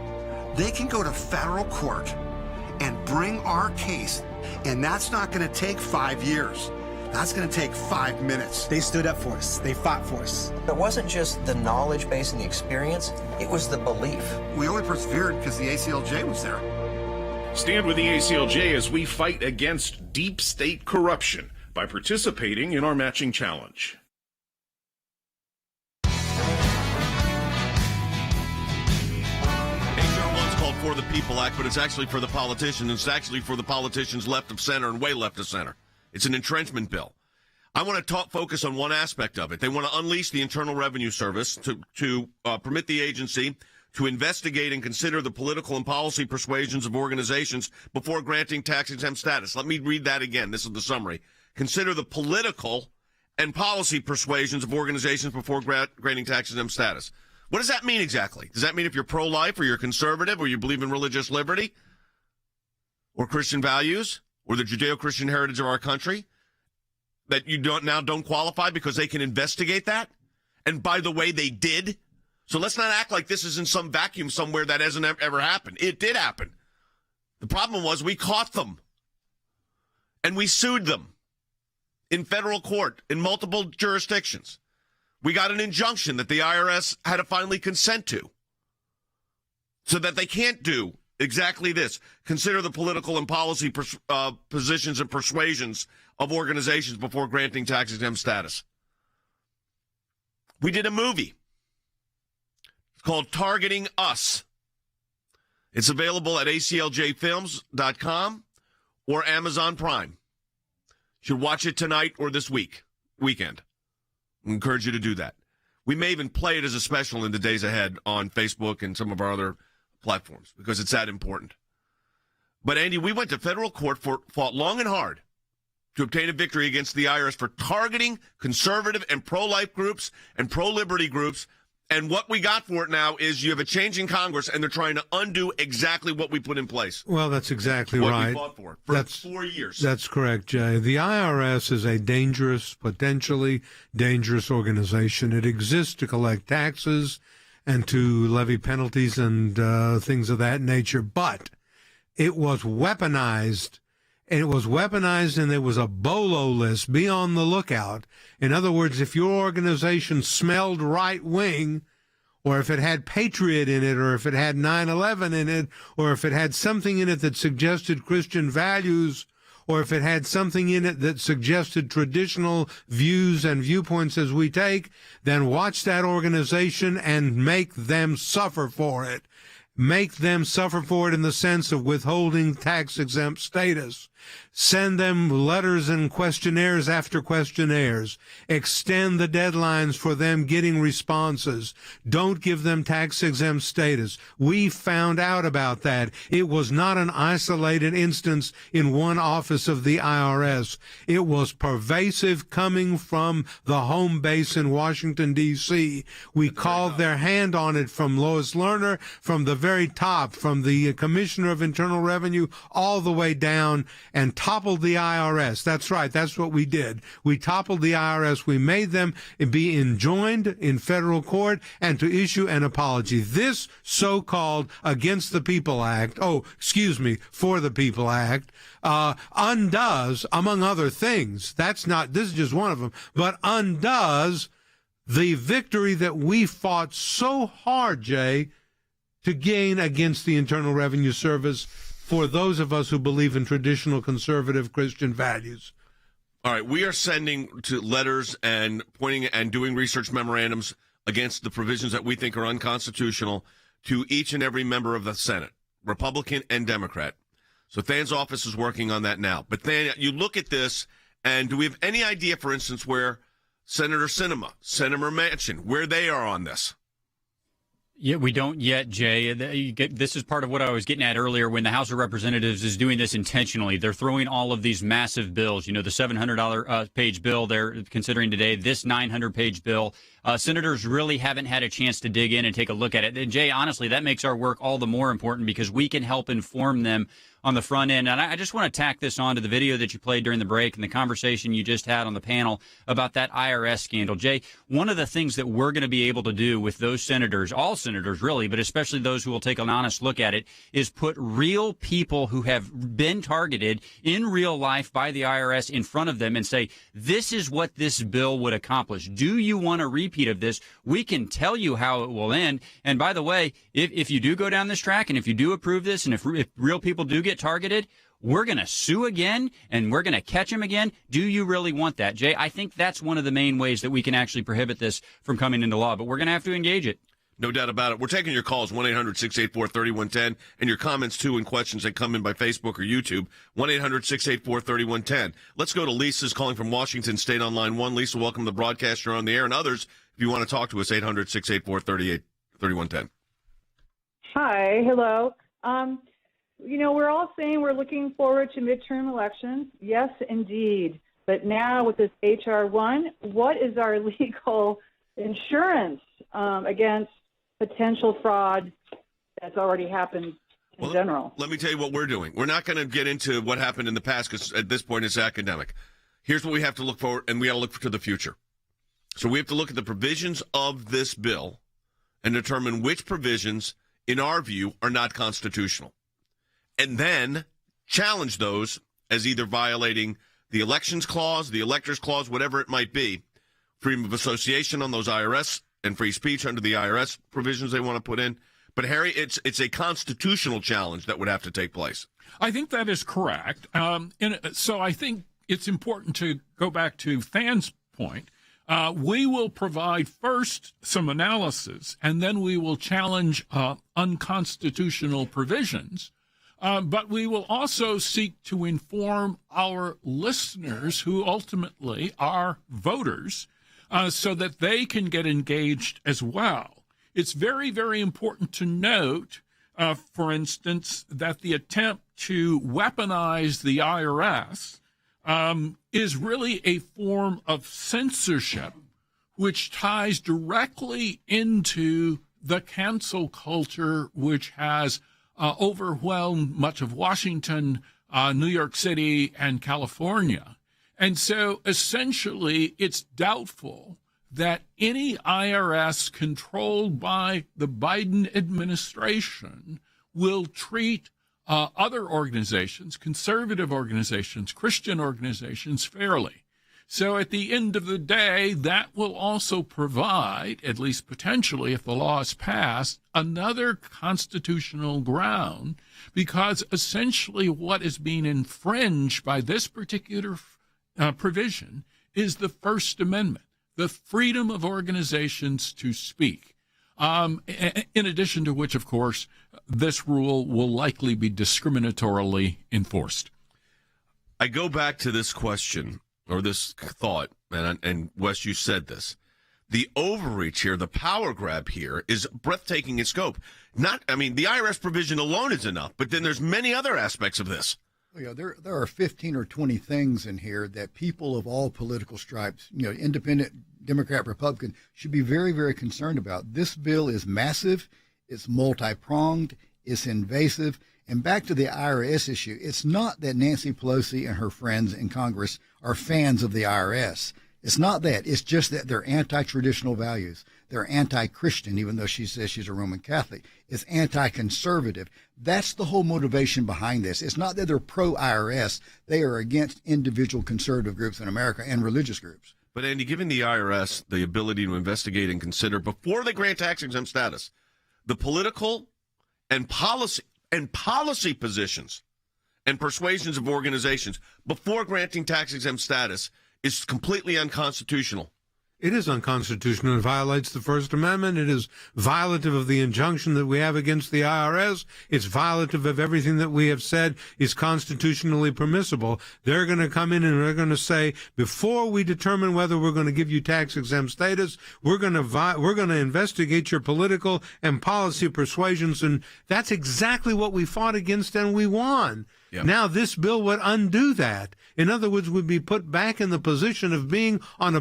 they can go to federal court and bring our case, and that's not going to take 5 years. That's going to take 5 minutes. They stood up for us. They fought for us. It wasn't just the knowledge base and the experience, it was the belief. We only persevered because the ACLJ was there. Stand with the ACLJ as we fight against deep state corruption by participating in our matching challenge. HR1's called For the People Act, but it's actually for the politicians. It's actually for the politicians left of center and way left of center. It's an entrenchment bill. I want to focus on one aspect of it. They want to unleash the Internal Revenue Service to permit the agency to investigate and consider the political and policy persuasions of organizations before granting tax-exempt status. Let me read that again. This is the summary. Consider the political and policy persuasions of organizations before granting tax-exempt status. What does that mean exactly? Does that mean if you're pro-life or you're conservative or you believe in religious liberty or Christian values or the Judeo-Christian heritage of our country that you don't qualify because they can investigate that? And by the way, they did. So let's not act like this is in some vacuum somewhere that hasn't ever happened. It did happen. The problem was we caught them and we sued them in federal court in multiple jurisdictions. We got an injunction that the IRS had to finally consent to so that they can't do exactly this. Consider the political and policy positions and persuasions of organizations before granting tax-exempt status. We did a movie. It's called Targeting Us. It's available at acljfilms.com or Amazon Prime. You should watch it tonight or this weekend. I encourage you to do that. We may even play it as a special in the days ahead on Facebook and some of our other platforms because it's that important. But, Andy, we went to federal court, fought long and hard to obtain a victory against the IRS for targeting conservative and pro-life groups and pro-liberty groups. And what we got for it now is you have a change in Congress, and they're trying to undo exactly what we put in place. Well, that's exactly what right. We fought for that's 4 years. That's correct, Jay. The IRS is a dangerous, potentially dangerous organization. It exists to collect taxes and to levy penalties and things of that nature, but it was weaponized. And it was weaponized, and there was a BOLO list. Be on the lookout. In other words, if your organization smelled right-wing, or if it had Patriot in it, or if it had 9/11 in it, or if it had something in it that suggested Christian values, or if it had something in it that suggested traditional views and viewpoints as we take, then watch that organization and make them suffer for it. make them suffer for it in the sense of withholding tax-exempt status, send them letters and questionnaires after questionnaires, extend the deadlines for them getting responses, don't give them tax-exempt status. We found out about that. It was not an isolated instance in one office of the IRS. It was pervasive, coming from the home base in Washington, D.C. We called their hand on it from Lois Lerner, from the very top, from the Commissioner of Internal Revenue, all the way down, and toppled the IRS. That's right. That's what we did. We toppled the IRS. We made them be enjoined in federal court and to issue an apology. This so-called Against the People Act, For the People Act, undoes, among other things, this is just one of them, but undoes the victory that we fought so hard, Jay, to gain against the Internal Revenue Service for those of us who believe in traditional conservative Christian values. All right, we are sending to letters and pointing and doing research memorandums against the provisions that we think are unconstitutional to each and every member of the Senate, Republican and Democrat. So Than's office is working on that now. But Than, you look at this, and do we have any idea, for instance, where Senator Sinema, Senator Manchin, where they are on this? Yeah, we don't yet, Jay. This is part of what I was getting at earlier when the House of Representatives is doing this intentionally. They're throwing all of these massive bills, the $700 page bill they're considering today, this 900-page bill. Senators really haven't had a chance to dig in and take a look at it. And, Jay, honestly, that makes our work all the more important because we can help inform them on the front end. And I just want to tack this on to the video that you played during the break and the conversation you just had on the panel about that IRS scandal. Jay, one of the things that we're going to be able to do with those senators, all senators really, but especially those who will take an honest look at it, is put real people who have been targeted in real life by the IRS in front of them and say, this is what this bill would accomplish. Do you want a repeat of this? We can tell you how it will end. And by the way, if you do go down this track and if you do approve this and if real people do get targeted, we're going to sue again and we're going to catch them again. Do you really want that, Jay? I think that's one of the main ways that we can actually prohibit this from coming into law, but we're going to have to engage it. No doubt about it. We're taking your calls, 1-800-684-3110, and your comments, too, and questions that come in by Facebook or YouTube, 1-800-684-3110. Let's go to Lisa's calling from Washington State on line 1. Lisa, welcome to the broadcast. You're on the air. And others, if you want to talk to us, 800-684-3110. Hi. Hello. We're all saying we're looking forward to midterm elections. Yes, indeed. But now with this HR1, what is our legal insurance against potential fraud that's already happened in general? Let me tell you what we're doing. We're not going to get into what happened in the past because at this point it's academic. Here's what we have to look for, and we got to look to the future. So we have to look at the provisions of this bill and determine which provisions, in our view, are not constitutional. And then challenge those as either violating the elections clause, the electors clause, whatever it might be, freedom of association on those IRS and free speech under the IRS provisions they want to put in. But, Harry, it's a constitutional challenge that would have to take place. I think that is correct. So I think it's important to go back to Than's point. We will provide first some analysis, and then we will challenge unconstitutional provisions. But we will also seek to inform our listeners, who ultimately are voters, so that they can get engaged as well. It's very, very important to note, for instance, that the attempt to weaponize the IRS is really a form of censorship, which ties directly into the cancel culture, which has overwhelmed much of Washington, New York City, and California. And so essentially it's doubtful that any IRS controlled by the Biden administration will treat other organizations, conservative organizations, Christian organizations, fairly. So at the end of the day, that will also provide, at least potentially if the law is passed, another constitutional ground, because essentially what is being infringed by this particular provision is the First Amendment, the freedom of organizations to speak. In addition to which, of course, this rule will likely be discriminatorily enforced. I go back to this question or this thought, and Wes, you said this. The overreach here, the power grab here is breathtaking in scope. The IRS provision alone is enough, but then there's many other aspects of this. Yeah, there are 15 or 20 things in here that people of all political stripes, independent, Democrat, Republican, should be very, very concerned about. This bill is massive, it's multi-pronged, it's invasive. And back to the IRS issue, it's not that Nancy Pelosi and her friends in Congress are fans of the IRS. It's not that. It's just that they're anti-traditional values. They're anti-Christian, even though she says she's a Roman Catholic. It's anti-conservative. That's the whole motivation behind this. It's not that they're pro-IRS. They are against individual conservative groups in America and religious groups. But, Andy, giving the IRS the ability to investigate and consider, before they grant tax-exempt status, the political and policy positions and persuasions of organizations before granting tax-exempt status is completely unconstitutional. It is unconstitutional. It violates the First Amendment. It is violative of the injunction that we have against the IRS. It's violative of everything that we have said is constitutionally permissible. They're going to come in and they're going to say, before we determine whether we're going to give you tax-exempt status, we're going to investigate your political and policy persuasions. And that's exactly what we fought against and we won. Yep. Now this bill would undo that. In other words, we'd be put back in the position of being on a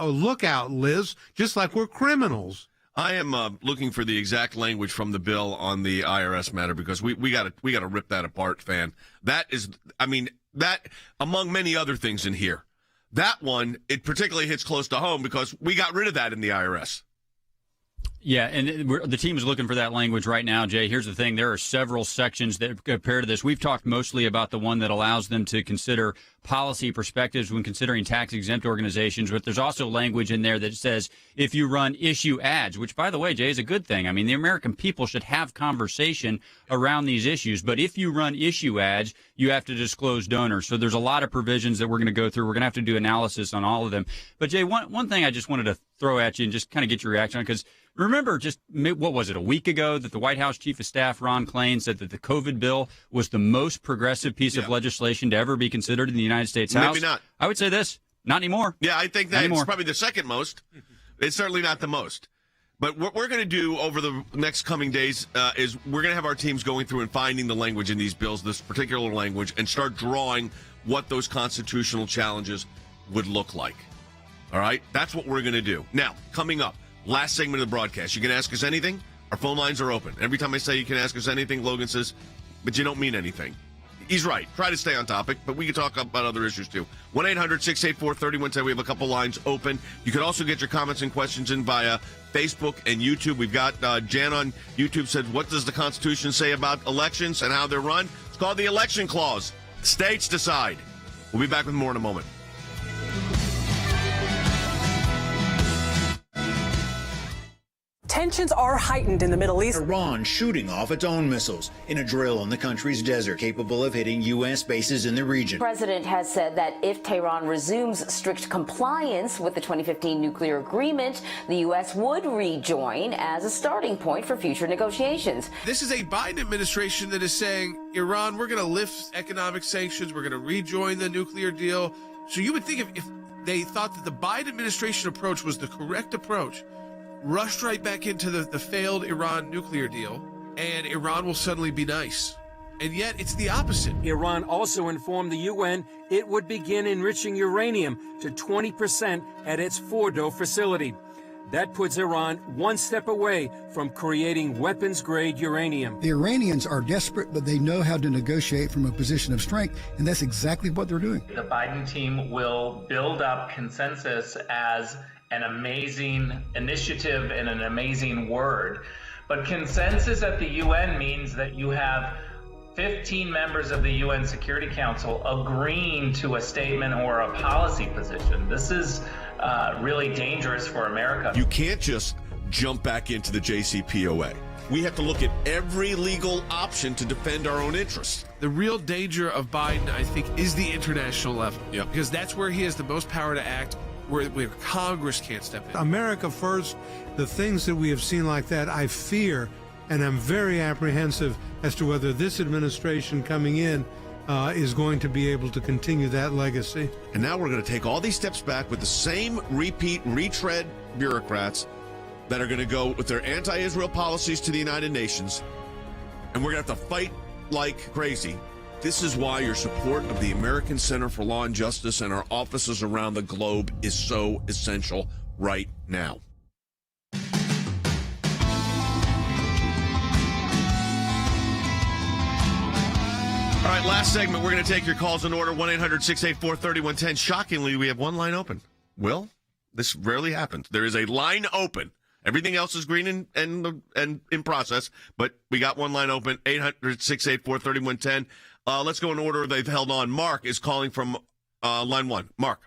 lookout list, just like we're criminals. I am looking for the exact language from the bill on the IRS matter because we got to rip that apart, fan. That is, that among many other things in here, that one it particularly hits close to home because we got rid of that in the IRS. Yeah, and the team is looking for that language right now, Jay. Here's the thing. There are several sections that compare to this. We've talked mostly about the one that allows them to consider policy perspectives when considering tax-exempt organizations, but there's also language in there that says if you run issue ads, which, by the way, Jay, is a good thing. The American people should have conversation around these issues, but if you run issue ads, you have to disclose donors. So there's a lot of provisions that we're going to go through. We're going to have to do analysis on all of them. But, Jay, one thing I just wanted to throw at you and just kind of get your reaction on, because remember just, what was it, a week ago that the White House Chief of Staff, Ron Klain, said that the COVID bill was the most progressive piece of legislation to ever be considered in the United States House? Maybe not. I would say this, not anymore. Yeah, I think that's probably the second most. It's certainly not the most. But what we're going to do over the next coming days is we're going to have our teams going through and finding the language in these bills, this particular language, and start drawing what those constitutional challenges would look like. All right? That's what we're going to do. Now, coming up, last segment of the broadcast. You can ask us anything. Our phone lines are open. Every time I say you can ask us anything, Logan says, but you don't mean anything. He's right. Try to stay on topic, but we can talk about other issues too. 1-800-684-3110. We have a couple lines open. You can also get your comments and questions in via Facebook and YouTube. We've got Jan on YouTube said, what does the Constitution say about elections and how they're run? It's called the Election Clause. States decide. We'll be back with more in a moment. Tensions are heightened in the Middle East. Iran shooting off its own missiles in a drill in the country's desert capable of hitting U.S. bases in the region. The president has said that if Tehran resumes strict compliance with the 2015 nuclear agreement, the U.S. would rejoin as a starting point for future negotiations. This is a Biden administration that is saying, Iran, we're going to lift economic sanctions, we're going to rejoin the nuclear deal. So you would think if they thought that the Biden administration approach was the correct approach, rushed right back into the failed Iran nuclear deal, and Iran will suddenly be nice. And yet, it's the opposite. Iran also informed the UN it would begin enriching uranium to 20% at its Fordo facility. That puts Iran one step away from creating weapons-grade uranium. The Iranians are desperate, but they know how to negotiate from a position of strength, and that's exactly what they're doing. The Biden team will build up consensus as an amazing initiative and an amazing word. But consensus at the UN means that you have 15 members of the UN Security Council agreeing to a statement or a policy position. This is really dangerous for America. You can't just jump back into the JCPOA. We have to look at every legal option to defend our own interests. The real danger of Biden, I think, is the international level. Because that's where he has the most power to act. where Congress can't step in. America first, the things that we have seen like that, I fear, and I'm very apprehensive as to whether this administration coming in is going to be able to continue that legacy. And now we're going to take all these steps back with the same retread bureaucrats that are going to go with their anti-Israel policies to the United Nations, and we're going to have to fight like crazy. This is why your support of the American Center for Law and Justice and our offices around the globe is so essential right now. All right, last segment. We're going to take your calls in order. 1-800-684-3110. Shockingly, we have one line open. Will, this rarely happens. There is a line open. Everything else is green and in process, but we got one line open. 800-684-3110. Let's go in order they've held on. Mark is calling from line one. Mark.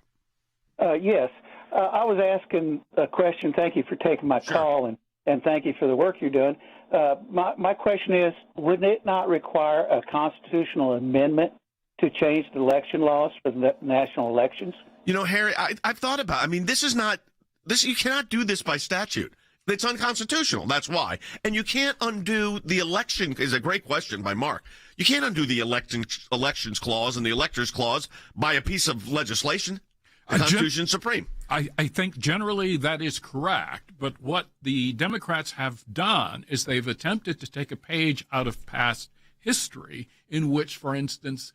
Yes. I was asking a question. Thank you for taking my call, and thank you for the work you're doing. My question is, would it not require a constitutional amendment to change the election laws for the national elections? You know, Harry, I've thought about it. I mean, you cannot do this by statute. It's unconstitutional. That's why. And you can't undo the election, is a great question by Mark. You can't undo the elections clause and the electors clause by a piece of legislation. The Constitution's supreme. I think generally that is correct, but what the Democrats have done is they've attempted to take a page out of past history in which, for instance,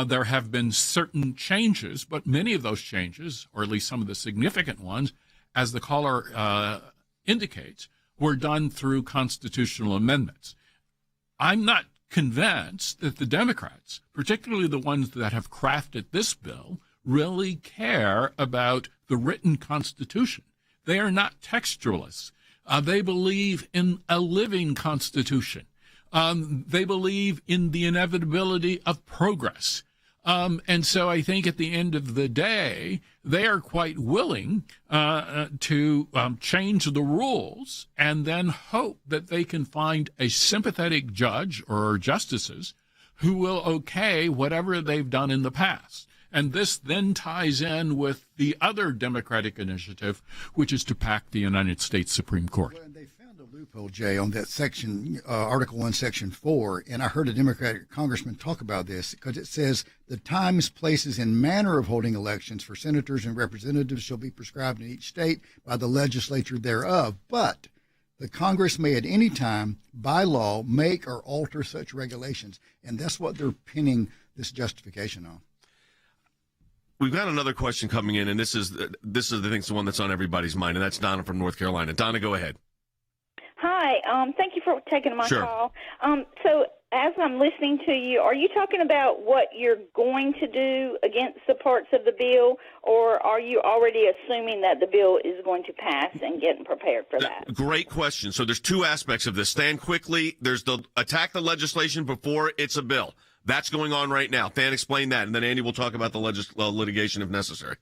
there have been certain changes, but many of those changes, or at least some of the significant ones, as the caller indicates, were done through constitutional amendments. I'm not convinced that the Democrats, particularly the ones that have crafted this bill, really care about the written Constitution. They are not textualists. They believe in a living Constitution. They believe in the inevitability of progress. And so I think at the end of the day, they are quite willing to change the rules and then hope that they can find a sympathetic judge or justices who will okay whatever they've done in the past. And this then ties in with the other Democratic initiative, which is to pack the United States Supreme Court. Well, they found a loophole, Jay, on that section, Article 1, Section 4, and I heard a Democratic congressman talk about this because it says the times, places, and manner of holding elections for senators and representatives shall be prescribed in each state by the legislature thereof, but the Congress may at any time, by law, make or alter such regulations, and that's what they're pinning this justification on. We've got another question coming in, and this is I think it's the one that's on everybody's mind, and that's Donna from North Carolina. Donna, go ahead. Hi. Thank you for taking my call. So as I'm listening to you, are you talking about what you're going to do against the parts of the bill, or are you already assuming that the bill is going to pass and getting prepared for that? Great question. So there's two aspects of this. Than, quickly, there's the attack the legislation before it's a bill. That's going on right now. Than, explain that, and then Andy will talk about the litigation if necessary.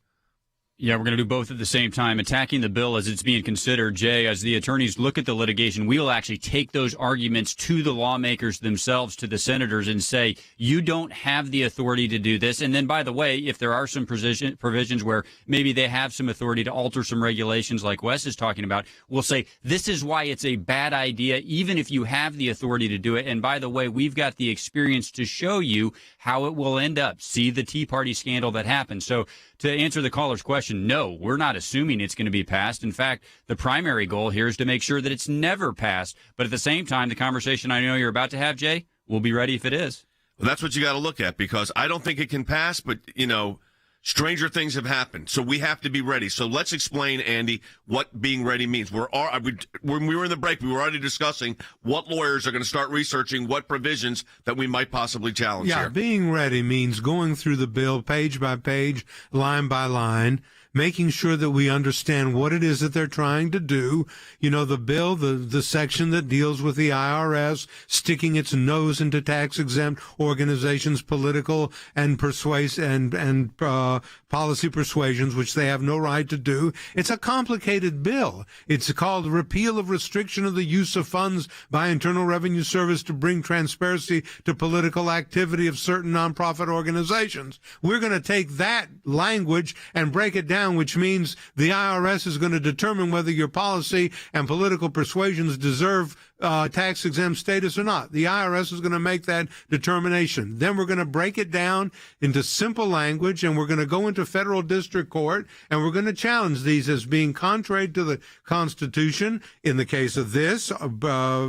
Yeah, we're going to do both at the same time. Attacking the bill as it's being considered. Jay, as the attorneys look at the litigation, we will actually take those arguments to the lawmakers themselves, to the senators, and say, you don't have the authority to do this. And then, by the way, if there are some provisions where maybe they have some authority to alter some regulations like Wes is talking about, we'll say, this is why it's a bad idea, even if you have the authority to do it. And by the way, we've got the experience to show you how it will end up. See the Tea Party scandal that happened. So to answer the caller's question, no, we're not assuming it's going to be passed. In fact, the primary goal here is to make sure that it's never passed. But at the same time, the conversation I know you're about to have, Jay, we'll be ready if it is. Well, that's what you got to look at, because I don't think it can pass, but, you know, stranger things have happened, so we have to be ready. So let's explain, Andy, what being ready means. When we were in the break, we were already discussing what lawyers are going to start researching what provisions that we might possibly challenge here. Being ready means going through the bill page by page, line by line, making sure that we understand what it is that they're trying to do. You know, the bill, the section that deals with the IRS sticking its nose into tax-exempt organizations' political and policy persuasions, which they have no right to do. It's a complicated bill. It's called Repeal of Restriction of the Use of Funds by Internal Revenue Service to Bring Transparency to Political Activity of Certain Nonprofit Organizations. We're going to take that language and break it down down, which means the IRS is going to determine whether your policy and political persuasions deserve tax-exempt status or not. The IRS is going to make that determination. Then we're going to break it down into simple language, and we're going to go into federal district court, and we're going to challenge these as being contrary to the Constitution in the case of this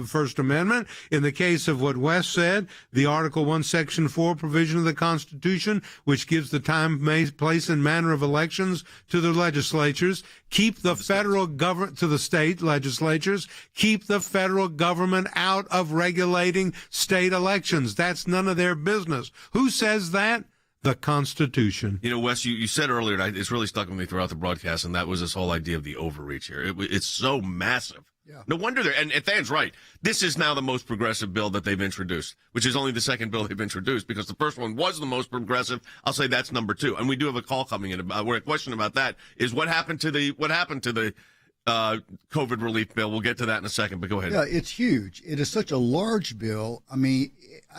First Amendment, in the case of what Wes said, the Article 1, Section 4 provision of the Constitution, which gives the time, place, and manner of elections to the legislatures. Keep the federal government, to the state legislatures, keep the federal government out of regulating state elections. That's none of their business. Who says that? The Constitution. You know, Wes, you said earlier, and it's really stuck with me throughout the broadcast, and that was this whole idea of the overreach here. It's so massive. Yeah. No wonder and Than's right. This is now the most progressive bill that they've introduced, which is only the second bill they've introduced, because the first one was the most progressive. I'll say that's number 2. And we do have a call coming in where a question about that is what happened to the COVID relief bill. We'll get to that in a second, but go ahead. Yeah, it's huge. It is such a large bill. I mean,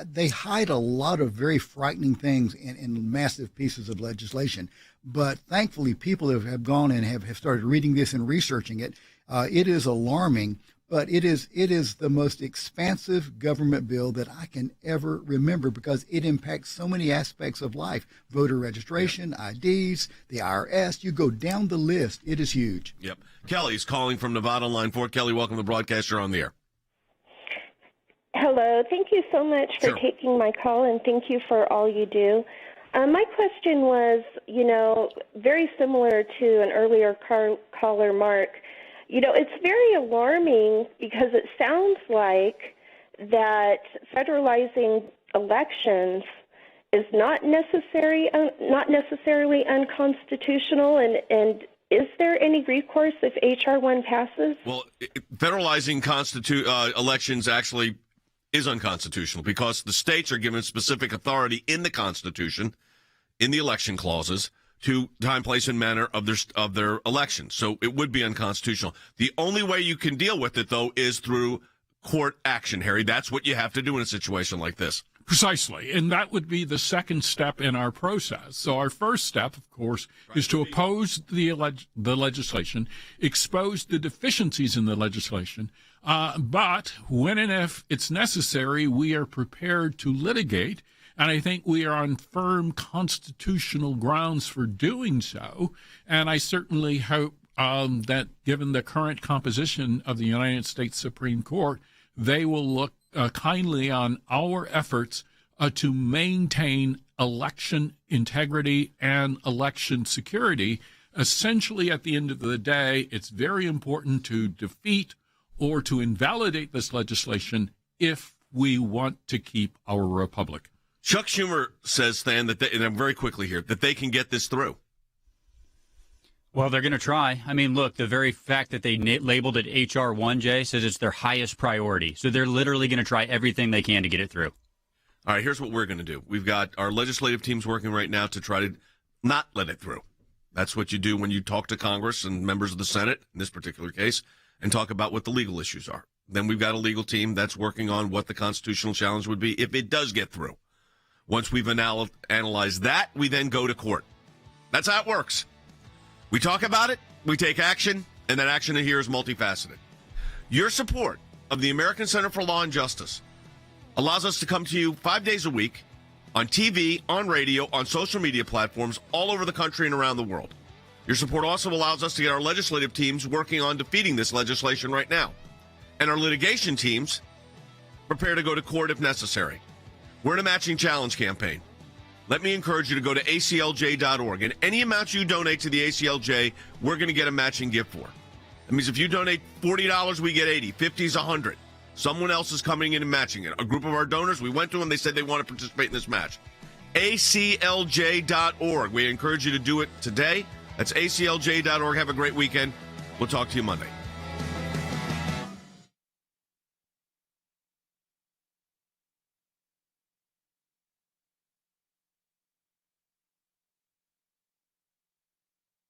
they hide a lot of very frightening things in massive pieces of legislation. But thankfully, people have gone and have started reading this and researching it. It is alarming, but it is the most expansive government bill that I can ever remember, because it impacts so many aspects of life: voter registration, IDs, the IRS. You go down the list. It is huge. Yep. Kelly's calling from Nevada on line 4. Kelly, welcome to the broadcast. You're on the air. Hello. Thank you so much for taking my call, and thank you for all you do. My question was, very similar to an earlier caller, Mark. It's very alarming because it sounds like that federalizing elections is not necessarily unconstitutional. And is there any recourse if HR1 passes? Well, federalizing elections actually is unconstitutional because the states are given specific authority in the Constitution, in the election clauses, to time, place, and manner of their elections. So it would be unconstitutional. The only way you can deal with it, though, is through court action, Harry. That's what you have to do in a situation like this. Precisely. And that would be the second step in our process. So our first step, of course, is to oppose the legislation, expose the deficiencies in the legislation. But when and if it's necessary, we are prepared to litigate. And I think we are on firm constitutional grounds for doing so. And I certainly hope that given the current composition of the United States Supreme Court, they will look kindly on our efforts to maintain election integrity and election security. Essentially, at the end of the day, it's very important to defeat or to invalidate this legislation if we want to keep our republic. Chuck Schumer says, Stan, that and I'm very quickly here, that they can get this through. Well, they're going to try. I mean, look, the very fact that they labeled it HR1, Jay, says it's their highest priority. So they're literally going to try everything they can to get it through. All right, here's what we're going to do. We've got our legislative teams working right now to try to not let it through. That's what you do when you talk to Congress and members of the Senate, in this particular case, and talk about what the legal issues are. Then we've got a legal team that's working on what the constitutional challenge would be if it does get through. Once we've analyzed that, we then go to court. That's how it works. We talk about it, we take action, and that action here is multifaceted. Your support of the American Center for Law and Justice allows us to come to you 5 days a week on TV, on radio, on social media platforms all over the country and around the world. Your support also allows us to get our legislative teams working on defeating this legislation right now. And our litigation teams prepare to go to court if necessary. We're in a matching challenge campaign. Let me encourage you to go to ACLJ.org. And any amount you donate to the ACLJ, we're going to get a matching gift for. That means if you donate $40, we get $80. $50 is $100. Someone else is coming in and matching it. A group of our donors, we went to them, they said they want to participate in this match. ACLJ.org. We encourage you to do it today. That's ACLJ.org. Have a great weekend. We'll talk to you Monday.